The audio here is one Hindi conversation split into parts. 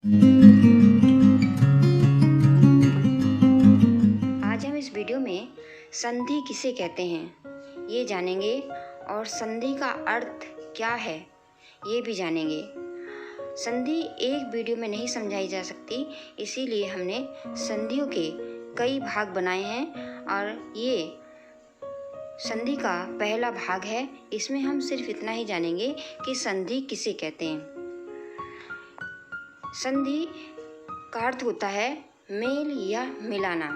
आज हम इस वीडियो में संधि किसे कहते हैं ये जानेंगे और संधि का अर्थ क्या है ये भी जानेंगे। संधि एक वीडियो में नहीं समझाई जा सकती, इसीलिए हमने संधियों के कई भाग बनाए हैं और ये संधि का पहला भाग है। इसमें हम सिर्फ इतना ही जानेंगे कि संधि किसे कहते हैं। संधि का अर्थ होता है मेल या मिलाना।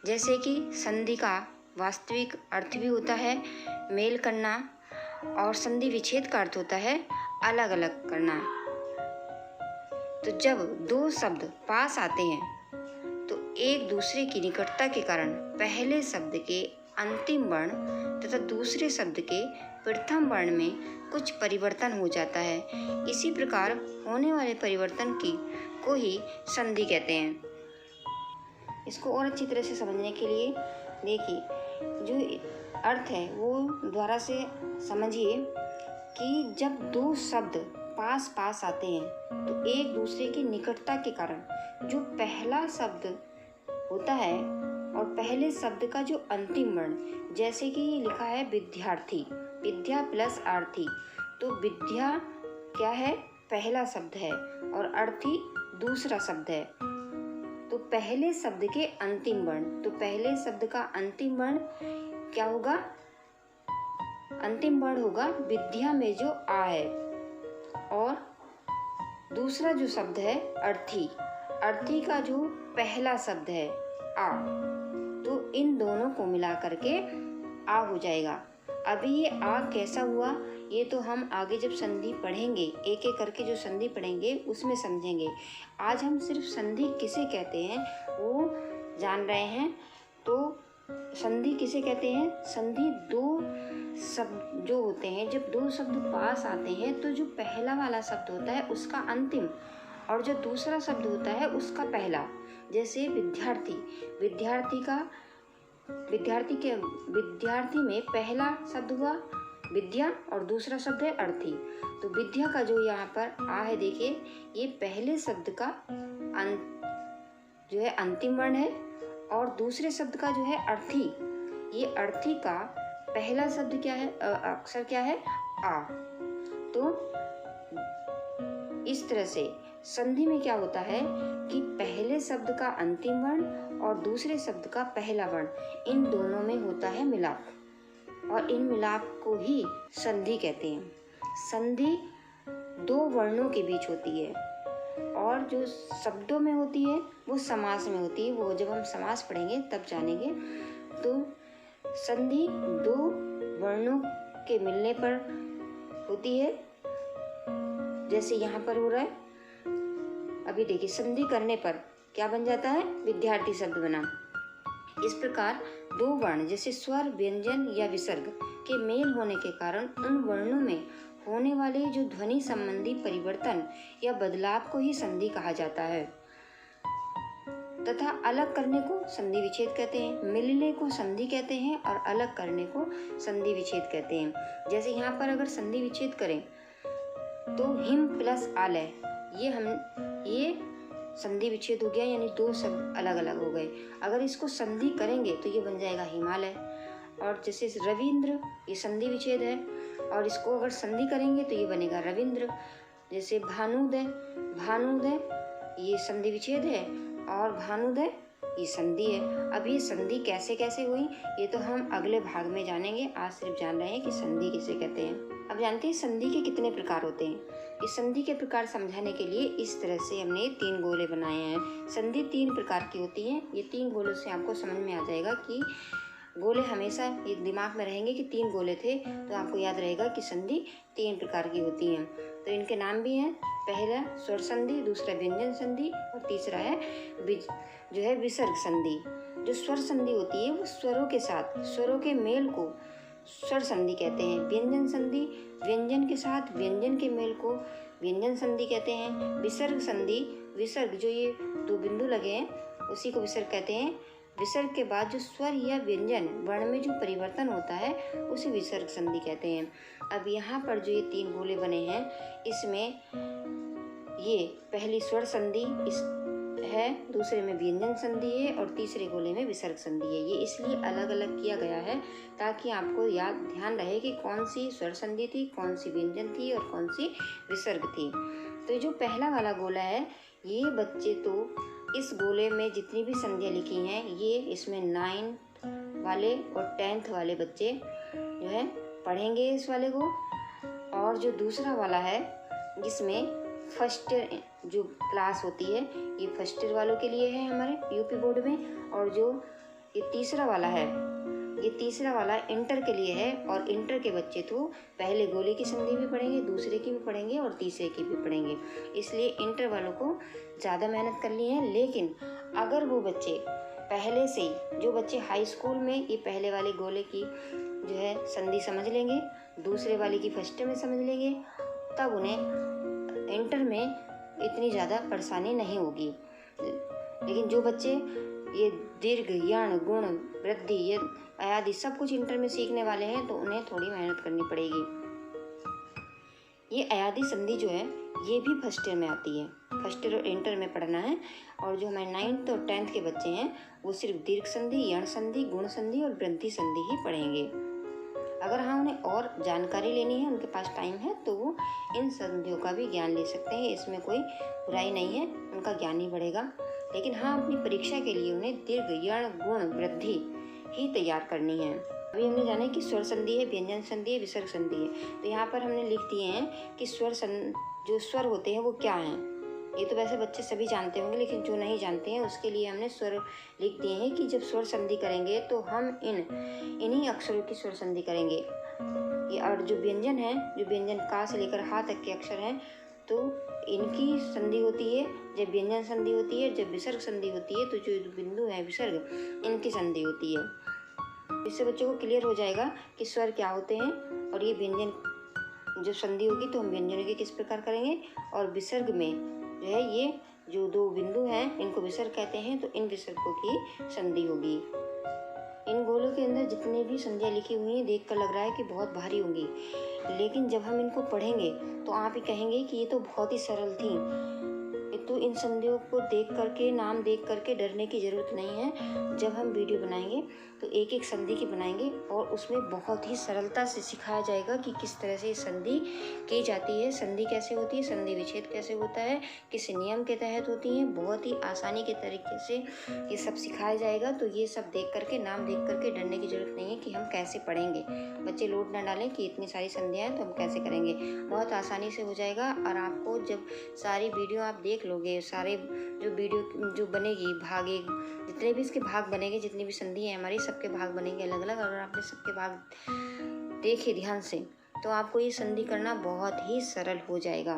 जैसे कि संधि का वास्तविक अर्थ भी होता है मेल करना, और संधि विच्छेद का अर्थ होता है अलग अलग करना। तो जब दो शब्द पास आते हैं तो एक दूसरे की निकटता के कारण पहले शब्द के अंतिम वर्ण तथा दूसरे शब्द के प्रथम वर्ण में कुछ परिवर्तन हो जाता है। इसी प्रकार होने वाले परिवर्तन को ही संधि कहते हैं। इसको और अच्छी तरह से समझने के लिए देखिए, जो अर्थ है वो दोबारा से समझिए कि जब दो शब्द पास पास आते हैं तो एक दूसरे की निकटता के कारण जो पहला शब्द होता है और पहले शब्द का जो अंतिम वर्ण, जैसे कि लिखा है विद्यार्थी, विद्या प्लस आर्थी, तो विद्या क्या है पहला शब्द है और अर्थी दूसरा शब्द है। तो पहले शब्द के अंतिम वर्ण, तो पहले शब्द का अंतिम वर्ण क्या होगा? अंतिम वर्ण होगा विद्या में जो आ है, और दूसरा जो शब्द है अर्थी, अर्थी का जो पहला शब्द है आ, तो इन दोनों को मिला करके आ हो जाएगा। अभी ये आ कैसा हुआ ये तो हम आगे जब संधि पढ़ेंगे, एक एक करके जो संधि पढ़ेंगे उसमें समझेंगे। आज हम सिर्फ संधि किसे कहते हैं वो जान रहे हैं। तो संधि किसे कहते हैं? संधि दो शब्द जो होते हैं, जब दो शब्द पास आते हैं तो जो पहला वाला शब्द होता है उसका अंतिम और जो दूसरा शब्द होता है उसका पहला। जैसे विद्यार्थी, विद्यार्थी में पहला शब्द हुआ विद्या और दूसरा शब्द है अर्थी। तो विद्या का जो यहाँ पर आ है, देखिए ये पहले शब्द का जो है अंतिम वर्ण है, और दूसरे शब्द का जो है अर्थी, ये अर्थी का पहला शब्द क्या है, अक्षर क्या है आ। तो इस तरह से संधि में क्या होता है कि पहले शब्द का अंतिम वर्ण और दूसरे शब्द का पहला वर्ण, इन दोनों में होता है मिलाप, और इन मिलाप को ही संधि कहते हैं। संधि दो वर्णों के बीच होती है, और जो शब्दों में होती है वो समास में होती है। वो जब हम समास पढ़ेंगे तब जानेंगे। तो संधि दो वर्णों के मिलने पर होती है, जैसे यहाँ पर हो रहा है। अभी देखिए, संधि करने पर क्या बन जाता है? विद्यार्थी शब्द बना। इस प्रकार दो वर्ण जैसे स्वर, व्यंजन या विसर्ग के मेल होने के कारण उन वर्णों में होने वाले जो ध्वनि संबंधी परिवर्तन या बदलाव को ही संधि कहा जाता है। तथा अलग करने को संधि विच्छेद कहते हैं, मिलने को संधि कहते हैं और अलग करने को संधि विच्छेद कहते हैं। जैसे यहाँ पर अगर संधि विच्छेद करें तो हिम प्लस आलय, ये संधि विच्छेद हो गया, यानी दो शब्द अलग अलग हो गए। अगर इसको संधि करेंगे तो ये बन जाएगा हिमालय। और जैसे रविंद्र, ये संधि विच्छेद है, और इसको अगर संधि करेंगे तो ये बनेगा रविंद्र। जैसे भानुदय, ये संधि विच्छेद है, और भानुदय ये संधि है। अब ये संधि कैसे कैसे हुई ये तो हम अगले भाग में जानेंगे। आज सिर्फ जान रहे हैं कि संधि किसे कहते हैं। अब जानते हैं संधि के कितने प्रकार होते हैं। इस संधि के प्रकार समझाने के लिए इस तरह से हमने 3 गोले बनाए हैं। संधि 3 प्रकार की होती है। ये 3 गोलों से आपको समझ में आ जाएगा कि गोले हमेशा ये दिमाग में रहेंगे कि 3 गोले थे, तो आपको याद रहेगा कि संधि 3 प्रकार की होती है। तो इनके नाम भी हैं, पहला स्वर संधि, दूसरा व्यंजन संधि, और तीसरा है जो है विसर्ग संधि। जो स्वर संधि होती है वो स्वरों के साथ स्वरों के मेल को स्वर संधि कहते हैं। व्यंजन संधि व्यंजन के साथ व्यंजन के मेल को व्यंजन संधि कहते हैं। विसर्ग संधि, विसर्ग जो ये 2 बिंदु लगे हैं उसी को विसर्ग कहते हैं। विसर्ग के बाद जो स्वर या व्यंजन वर्ण में जो परिवर्तन होता है उसे विसर्ग संधि कहते हैं। अब यहाँ पर जो ये 3 गोले बने हैं इसमें ये पहली स्वर संधि इस है, दूसरे में व्यंजन संधि है और तीसरे गोले में विसर्ग संधि है। ये इसलिए अलग अलग किया गया है ताकि आपको ध्यान रहे कि कौन सी स्वर संधि थी, कौन सी व्यंजन थी और कौन सी विसर्ग थी। तो जो पहला वाला गोला है, ये बच्चे तो इस गोले में जितनी भी संधियाँ लिखी हैं, ये इसमें 9th वाले और 10th वाले बच्चे जो है पढ़ेंगे इस वाले को। और जो दूसरा वाला है जिसमें फर्स्ट ईयर जो क्लास होती है, ये फर्स्ट ईयर वालों के लिए है हमारे यूपी बोर्ड में। और जो ये तीसरा वाला है, ये तीसरा वाला इंटर के लिए है। और इंटर के बच्चे तो पहले गोले की संधि भी पढ़ेंगे, दूसरे की भी पढ़ेंगे और तीसरे की भी पढ़ेंगे। इसलिए इंटर वालों को ज़्यादा मेहनत करनी है। लेकिन अगर वो बच्चे पहले से ही, जो बच्चे हाई स्कूल में ये पहले वाले गोले की जो है संधि समझ लेंगे, दूसरे वाले की फर्स्ट में समझ लेंगे, तब उन्हें इंटर में इतनी ज़्यादा परेशानी नहीं होगी। लेकिन जो बच्चे ये दीर्घ, यण, गुण, वृद्धि, ये आदि सब कुछ इंटर में सीखने वाले हैं, तो उन्हें थोड़ी मेहनत करनी पड़ेगी। ये अयादी संधि जो है ये भी फर्स्ट ईयर में आती है, फर्स्ट ईयर और इंटर में पढ़ना है। और जो हमारे 9th और 10th के बच्चे हैं वो सिर्फ दीर्घ संधि, यण संधि, गुण संधि और वृद्धि संधि ही पढ़ेंगे। अगर हाँ उन्हें और जानकारी लेनी है, उनके पास टाइम है, तो वो इन संधियों का भी ज्ञान ले सकते हैं। इसमें कोई बुराई नहीं है, उनका ज्ञान ही बढ़ेगा। लेकिन हाँ अपनी परीक्षा के लिए उन्हें दीर्घ, यण, गुण, वृद्धि ही तैयार करनी है। अभी हमने जाना है कि स्वर संधि है, व्यंजन संधि है, विसर्ग संधि है। तो यहाँ पर हमने लिख दिए हैं कि जो स्वर होते हैं वो क्या हैं। ये तो वैसे बच्चे सभी जानते होंगे, लेकिन जो नहीं जानते हैं उसके लिए हमने स्वर लिख दिए हैं कि जब स्वर संधि करेंगे तो हम इन्हीं अक्षरों की स्वर संधि करेंगे। ये और जो व्यंजन है, जो व्यंजन का से लेकर हा तक के अक्षर हैं, तो इनकी संधि होती है जब व्यंजन संधि होती है। जब विसर्ग संधि होती है तो जो बिंदु है विसर्ग, इनकी संधि होती है। इससे बच्चों को क्लियर हो जाएगा कि स्वर क्या होते हैं। और ये व्यंजन जब संधि होगी तो हम व्यंजनों की किस प्रकार करेंगे, और विसर्ग में जो है ये जो दो बिंदु हैं इनको विसर्ग कहते हैं, तो इन विसर्गों की संधि होगी। इन गोलों के अंदर जितनी भी संधियाँ लिखी हुई हैं देखकर लग रहा है कि बहुत भारी होंगी, लेकिन जब हम इनको पढ़ेंगे तो आप ही कहेंगे कि ये तो बहुत ही सरल थी। तो इन संधियों को देख करके, नाम देख करके डरने की ज़रूरत नहीं है। जब हम वीडियो बनाएंगे तो एक एक संधि की बनाएंगे और उसमें बहुत ही सरलता से सिखाया जाएगा कि किस तरह से संधि की जाती है, संधि कैसे होती है, संधि विच्छेद कैसे होता है, किस नियम के तहत होती हैं। बहुत ही आसानी के तरीके से ये सब सिखाया जाएगा। तो ये सब देख करके, नाम देख करके डरने की ज़रूरत नहीं है कि हम कैसे पढ़ेंगे। बच्चे लोड ना डालें कि इतनी सारी संधियाँ हैं तो हम कैसे करेंगे, बहुत आसानी से हो जाएगा। और आपको जब सारी वीडियो आप देख लोगे, सारे जो वीडियो जो बनेगी, भागे जितने भी इसके भाग बनेंगे, जितनी भी संधि है हमारी, सबके भाग बनेंगे अलग अलग। अगर आपने सबके भाग देखे ध्यान से तो आपको ये संधि करना बहुत ही सरल हो जाएगा।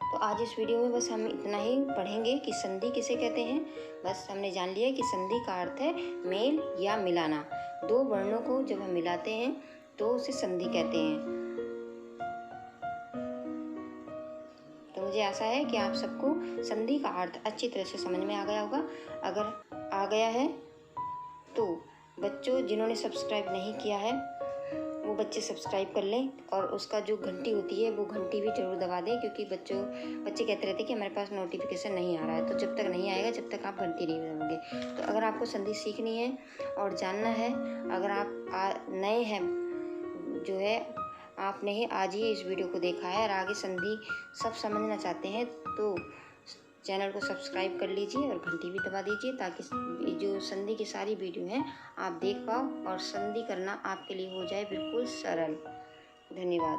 तो आज इस वीडियो में बस हम इतना ही पढ़ेंगे कि संधि किसे कहते हैं। बस हमने जान लिया कि संधि का अर्थ है मेल या मिलाना। दो वर्णों को जब हम मिलाते हैं तो उसे संधि कहते हैं। तो मुझे आशा है कि आप सबको संधि का अर्थ अच्छी तरह से समझ में आ गया होगा। अगर आ गया है तो बच्चों जिन्होंने सब्सक्राइब नहीं किया है वो बच्चे सब्सक्राइब कर लें, और उसका जो घंटी होती है वो घंटी भी जरूर दबा दें, क्योंकि बच्चे कहते रहते हैं कि हमारे पास नोटिफिकेशन नहीं आ रहा है। तो जब तक नहीं आएगा जब तक आप घंटी नहीं दबाओगे। तो अगर आपको संधि सीखनी है और जानना है, अगर आप नए हैं, जो है आपने ही आज ही इस वीडियो को देखा है और आगे संधि सब समझना चाहते हैं, तो चैनल को सब्सक्राइब कर लीजिए और घंटी भी दबा दीजिए, ताकि जो संधि की सारी वीडियो हैं आप देख पाओ और संधि करना आपके लिए हो जाए बिल्कुल सरल। धन्यवाद।